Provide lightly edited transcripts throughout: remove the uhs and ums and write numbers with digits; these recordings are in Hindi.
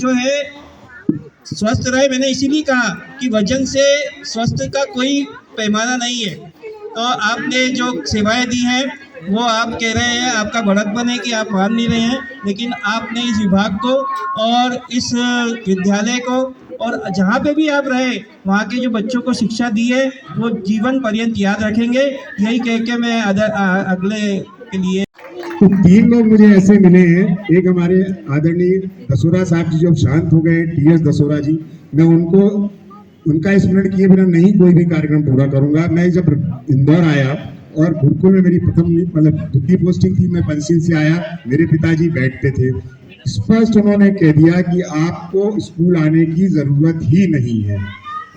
जो है स्वस्थ रहे। मैंने इसीलिए कहा कि वजन से स्वस्थ का कोई पैमाना नहीं है। तो आपने जो सेवाएं दी हैं वो आप कह रहे हैं, आपका बड़कपन है कि आप मान नहीं रहे हैं, लेकिन आपने इस विभाग को और इस विद्यालय को और जहाँ पे भी आप रहे वहाँ के जो बच्चों को शिक्षा दी है वो जीवन पर्यंत याद रखेंगे। यही कह के मैं अगले के लिए तो 3 लोग मुझे ऐसे मिले हैं। एक हमारे आदरणीय दसोरा साहब जी जो शांत हो गए, टीएस दसोरा जी, मैं उनका स्मरण किए बिना नहीं कोई भी कार्यक्रम पूरा करूंगा। मैं जब इंदौर आया और गुरुकुल में मेरी प्रथम द्वितीय पोस्टिंग थी, मैं पंचशील से आया, मेरे पिताजी बैठते थे। स्पष्ट उन्होंने कह दिया कि आपको स्कूल आने की जरूरत ही नहीं है।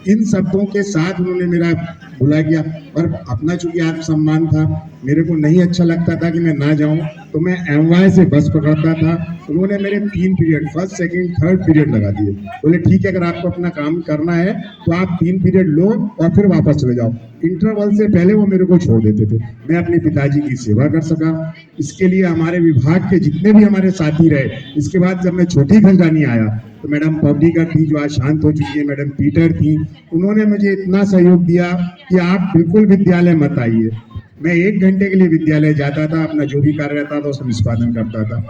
इन शब्दों के साथ उन्होंने मेरा बुला किया, और अपना चूंकि आत्मसम्मान था, मेरे को नहीं अच्छा लगता था कि मैं ना जाऊं, तो मैं एमवाई से बस पकड़ता था। उन्होंने मेरे 3 period, first second third period लगा दिए। बोले ठीक है, अगर आपको अपना काम करना है तो आप 3 पीरियड लो और फिर वापस चले जाओ। इंटरवल से पहले वो मेरे को छोड़ देते थे। मैं अपने पिताजी की सेवा कर सका। इसके लिए हमारे विभाग के जितने भी हमारे साथी रहे। इसके बाद जब मैं छोटी खंडानी आया तो मैडम पवडीकर थी जो आज शांत हो चुकी है, मैडम पीटर थी, उन्होंने मुझे इतना सहयोग दिया कि आप बिल्कुल विद्यालय मत आइए। मैं 1 घंटे के लिए विद्यालय जाता था, अपना जो भी कार्य रहता था उसका निष्पादन करता था।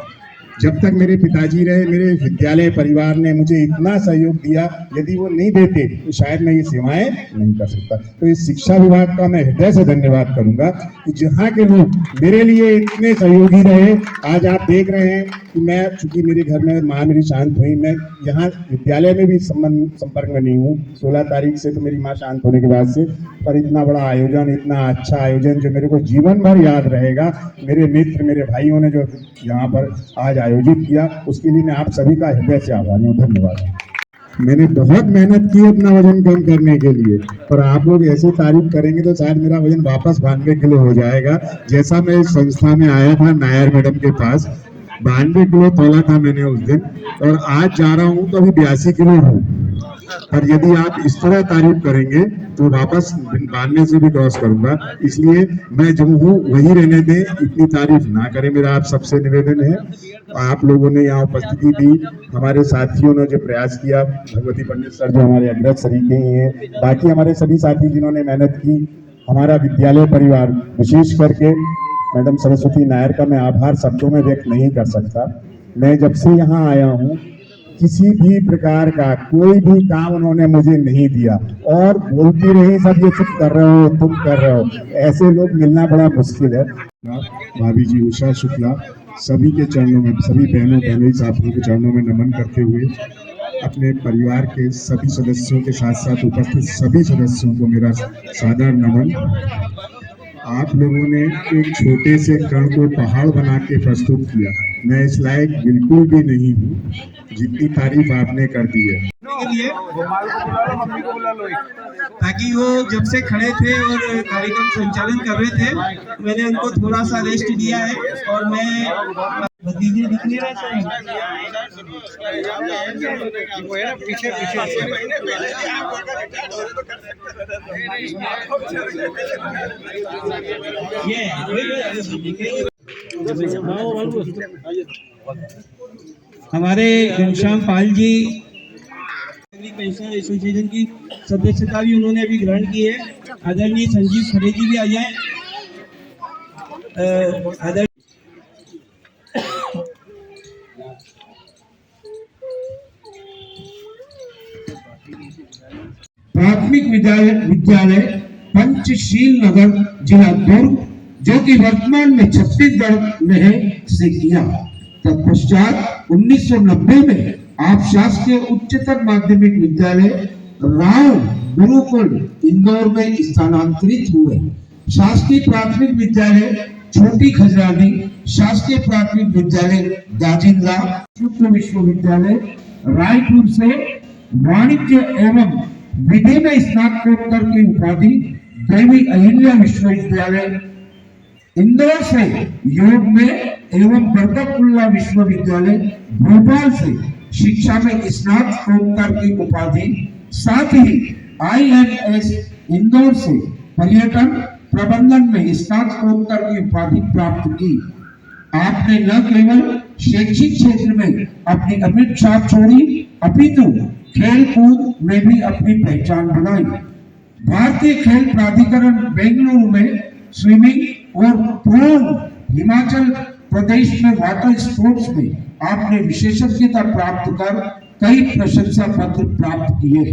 जब तक मेरे पिताजी रहे, मेरे विद्यालय परिवार ने मुझे इतना सहयोग दिया, यदि वो नहीं देते तो शायद मैं ये सेवाएं नहीं कर सकता। तो इस शिक्षा विभाग का मैं हृदय से धन्यवाद करूंगा कि जहाँ के लोग मेरे लिए इतने सहयोगी रहे। आज आप देख रहे हैं कि मैं, चूंकि मेरे घर में माँ मेरी शांत हुई, मैं यहाँ विद्यालय में भी संपर्क में नहीं हूँ 16 तारीख से, तो मेरी माँ शांत होने के बाद से। पर इतना बड़ा आयोजन, इतना अच्छा आयोजन जो मेरे को जीवन भर याद रहेगा, मेरे मित्र, मेरे भाइयों ने जो यहाँ पर आज आयोजित किया, उसके लिए मैं आप सभी का हृदय से आभारी हूँ। धन्यवाद। मैंने बहुत मेहनत की अपना वजन कम करने के लिए, पर आप लोग ऐसे तारीफ करेंगे तो शायद मेरा वजन वापस 92 किलो हो जाएगा। जैसा मैं इस संस्था में आया था नायर मैडम के पास, 92 किलो तोला था मैंने उस दिन, और आज जा रहा हूँ तो अभी 82 किलो हूँ। और यदि आप इस तरह तारीफ करेंगे तो वापस 92 से भी क्रॉस करूंगा। इसलिए मैं जो हूँ वही रहने दें, इतनी तारीफ ना करें, मेरा आप सबसे निवेदन है। आप लोगों ने यहाँ उपस्थिति दी, हमारे साथियों ने जो प्रयास किया, भगवती पंडित सर जो हमारे अग्रज सरीखे ही हैं, बाकी हमारे सभी साथी जिन्होंने मेहनत की, हमारा विद्यालय परिवार, विशेष करके मैडम सरस्वती नायर का मैं आभार शब्दों में व्यक्त नहीं कर सकता। मैं जब से यहाँ आया हूँ किसी भी प्रकार का कोई भी काम उन्होंने मुझे नहीं दिया, और बोलती रही सब ये तुम कर रहे हो, तुम कर रहे हो। ऐसे लोग मिलना बड़ा मुश्किल है। भाभी जी उषा शुक्ला, सभी के चरणों में, सभी बहनों बहनोई साथियों के चरणों में नमन करते हुए, अपने परिवार के सभी सदस्यों के साथ साथ उपस्थित सभी सदस्यों को मेरा सादर नमन। आप लोगों ने एक छोटे से कण को पहाड़ बना के प्रस्तुत किया। मैं इस लायक बिल्कुल भी नहीं हूँ, जितनी तारीफ आपने कर दी है। ताकि वो जब से खड़े थे और कार्यक्रम संचालन कर रहे थे, मैंने उनको थोड़ा सा रेस्ट दिया है। और मैं भतीजे दिखने हमारे घनश्याम पाल जी पेंशनर एसोसिएशन की सदस्यता भी उन्होंने अभी ग्रहण की है। आदरणीय संजीव खरे जी भी आ जाए। प्राथमिक विद्यालय पंचशील नगर जिला दुर्ग, जो कि वर्तमान में छत्तीसगढ़ में है, से किया। तत्पश्चात 1990 में आप शासकीय उच्चतर माध्यमिक विद्यालय राव गुरुकुल इंदौर में स्थानांतरित हुए। शासकीय प्राथमिक विद्यालय छोटी खजरानी, शासकीय प्राथमिक विद्यालय दाजिंगा, विश्वविद्यालय रायपुर से वाणिज्य एवं विधि में स्नातकोत्तर की उपाधि, देवी अहिल्या विश्वविद्यालय इंदौर से योग में एवं बरकतुल्लाह विश्वविद्यालय भोपाल से शिक्षा में स्नातकोत्तर की उपाधि, साथ ही IMS इंदौर से पर्यटन प्रबंधन में स्नातकोत्तर की उपाधि प्राप्त की। आपने न केवल शैक्षिक क्षेत्र में अपनी अमिट छाप छोड़ी, अपितु खेल कूद में भी अपनी पहचान बनाई। भारतीय खेल प्राधिकरण बेंगलुरु में स्विमिंग और पूर्ण हिमाचल प्रदेश में वाटर स्पोर्ट्स में आपने विशेषज्ञता प्राप्त कर कई प्रशंसा पत्र प्राप्त किए।